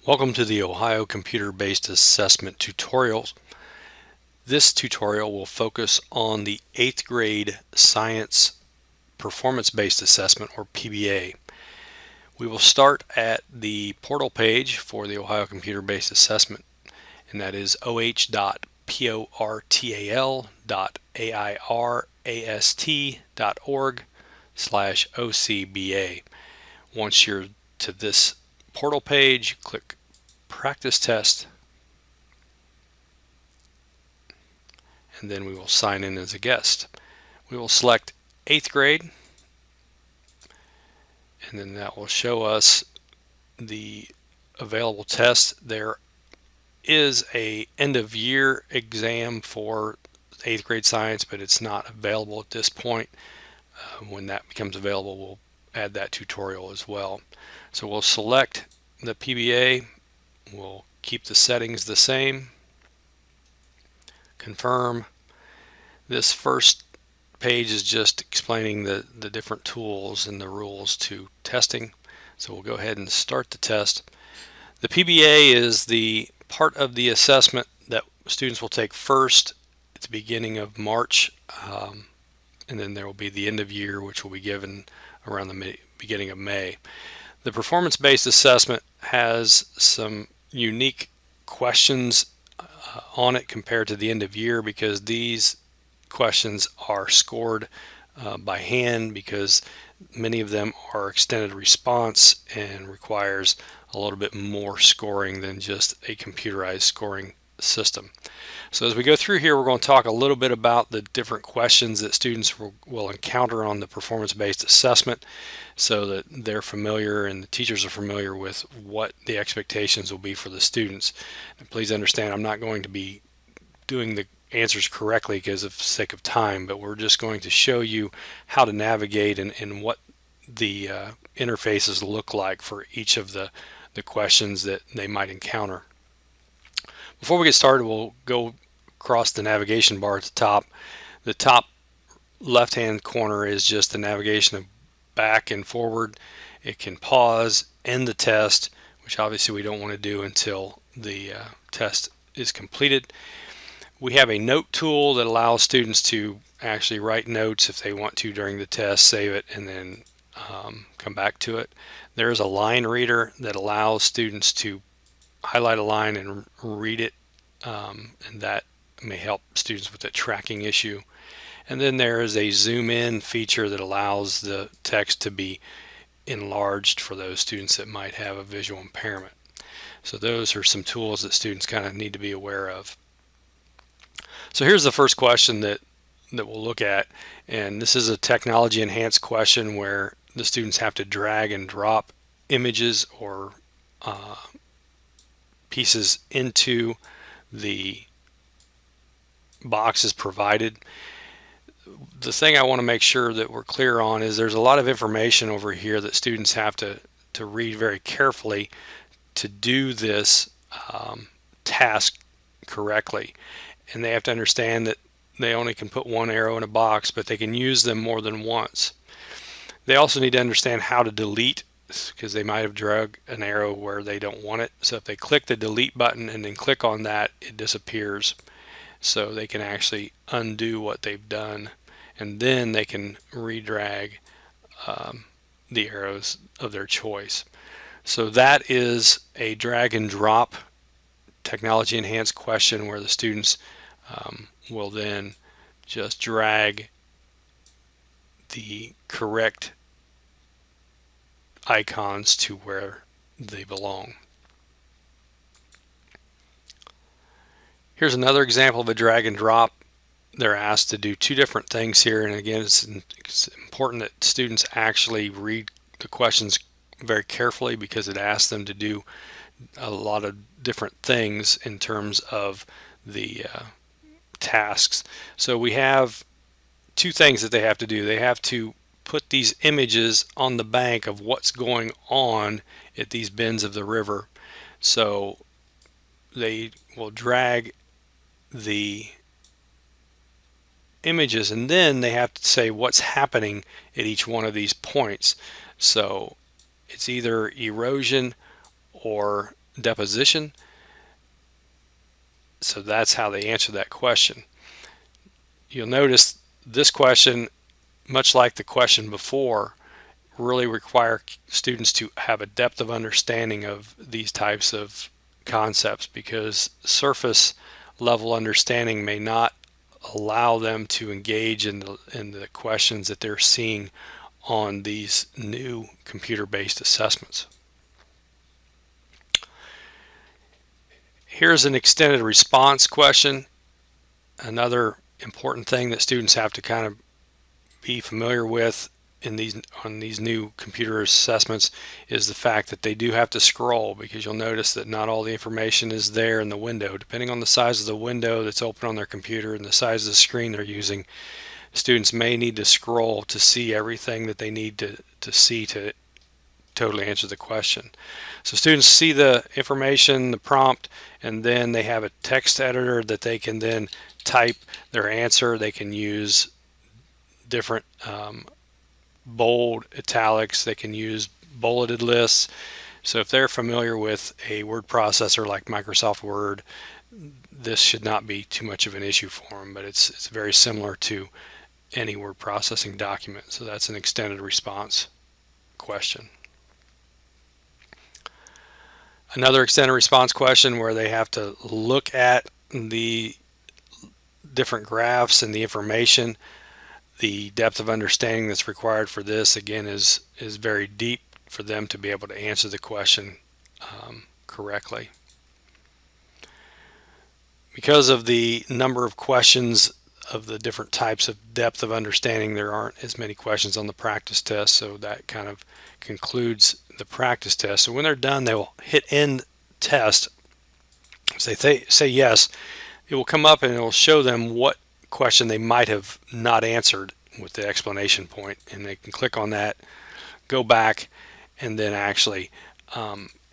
Welcome to the Ohio Computer-Based Assessment tutorials. This tutorial will focus on the 8th grade Science Performance-Based Assessment, or PBA. We will start at the portal page for the Ohio Computer-Based Assessment, and that is oh.portal.airast.org/OCBA. Once you're to this portal page, click Practice Test, and then we will sign in as a guest. We will select 8th grade, and then that will show us the available tests. There is a end of year exam for 8th grade science, but it's not available at this point. When that becomes available, we'll add that tutorial as well. So we'll select the PBA, we'll keep the settings the same, confirm. This first page is just explaining the different tools and the rules to testing. So we'll go ahead and start the test. The PBA is the part of the assessment that students will take first at the beginning of March, and then there will be the end of year, which will be given around the beginning of May. The performance-based assessment has some unique questions on it compared to the end of year, because these questions are scored by hand, because many of them are extended response and requires a little bit more scoring than just a computerized scoring system. So as we go through here, we're going to talk a little bit about the different questions that students will encounter on the performance-based assessment, so that they're familiar and the teachers are familiar with what the expectations will be for the students. And please understand, I'm not going to be doing the answers correctly because of sake of time, but we're just going to show you how to navigate and what the interfaces look like for each of the questions that they might encounter. Before we get started, we'll go across the navigation bar at the top. The top left-hand corner is just the navigation of back and forward. It can pause, end the test, which obviously we don't want to do until the test is completed. We have a note tool that allows students to actually write notes if they want to during the test, save it, and then come back to it. There is a line reader that allows students to highlight a line and read it, and that may help students with that tracking issue. And then there is a zoom in feature that allows the text to be enlarged for those students that might have a visual impairment. So those are some tools that students kind of need to be aware of. So here's the first question that we'll look at, and this is a technology enhanced question where the students have to drag and drop images or pieces into the boxes provided. The thing I want to make sure that we're clear on is there's a lot of information over here that students have to read very carefully to do this task correctly. And they have to understand that they only can put one arrow in a box, but they can use them more than once. They also need to understand how to delete, because they might have dragged an arrow where they don't want it. So if they click the delete button and then click on that, it disappears. So they can actually undo what they've done, and then they can redrag the arrows of their choice. So that is a drag and drop technology enhanced question where the students will then just drag the correct icons to where they belong. Here's another example of a drag and drop. They're asked to do two different things here, and again, it's important that students actually read the questions very carefully, because it asks them to do a lot of different things in terms of the tasks. So we have two things that they have to do. They have to put these images on the bank of what's going on at these bends of the river. So they will drag the images, and then they have to say what's happening at each one of these points. So it's either erosion or deposition. So that's how they answer that question. You'll notice this question, much like the question before, really require students to have a depth of understanding of these types of concepts, because surface level understanding may not allow them to engage in the questions that they're seeing on these new computer-based assessments. Here's an extended response question. Another important thing that students have to kind of be familiar with on these new computer assessments is the fact that they do have to scroll, because you'll notice that not all the information is there in the window. Depending on the size of the window that's open on their computer and the size of the screen they're using, students may need to scroll to see everything that they need to see to totally answer the question. So students see the information, the prompt, and then they have a text editor that they can then type their answer. They can use different bold, italics. They can use bulleted lists. So if they're familiar with a word processor like Microsoft Word, this should not be too much of an issue for them, but it's very similar to any word processing document. So that's an extended response question. Another extended response question where they have to look at the different graphs and the information. The depth of understanding that's required for this, again, is very deep for them to be able to answer the question correctly. Because of the number of questions of the different types of depth of understanding, there aren't as many questions on the practice test, so that kind of concludes the practice test. So when they're done, they will hit end test. So they say yes, it will come up and it will show them what question they might have not answered with the explanation point, and they can click on that, go back, and then actually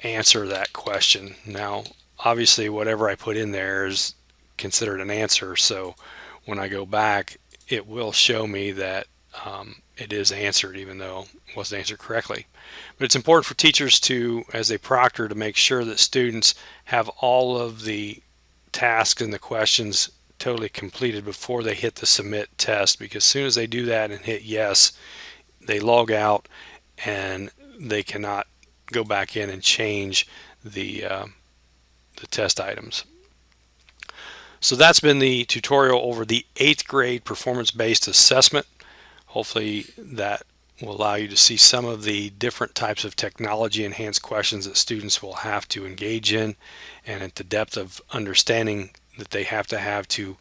answer that question. Now obviously whatever I put in there is considered an answer, so when I go back it will show me that it is answered, even though it wasn't answered correctly. But it's important for teachers to, as they proctor, to make sure that students have all of the tasks and the questions totally completed before they hit the submit test, because as soon as they do that and hit yes, they log out and they cannot go back in and change the test items. So that's been the tutorial over the 8th grade performance-based assessment. Hopefully that will allow you to see some of the different types of technology enhanced questions that students will have to engage in, and at the depth of understanding that they have to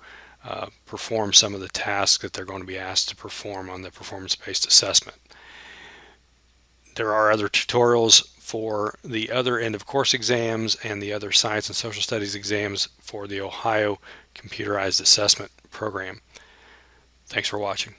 perform some of the tasks that they're going to be asked to perform on the performance-based assessment. There are other tutorials for the other end of course exams and the other science and social studies exams for the Ohio Computerized Assessment Program. Thanks for watching.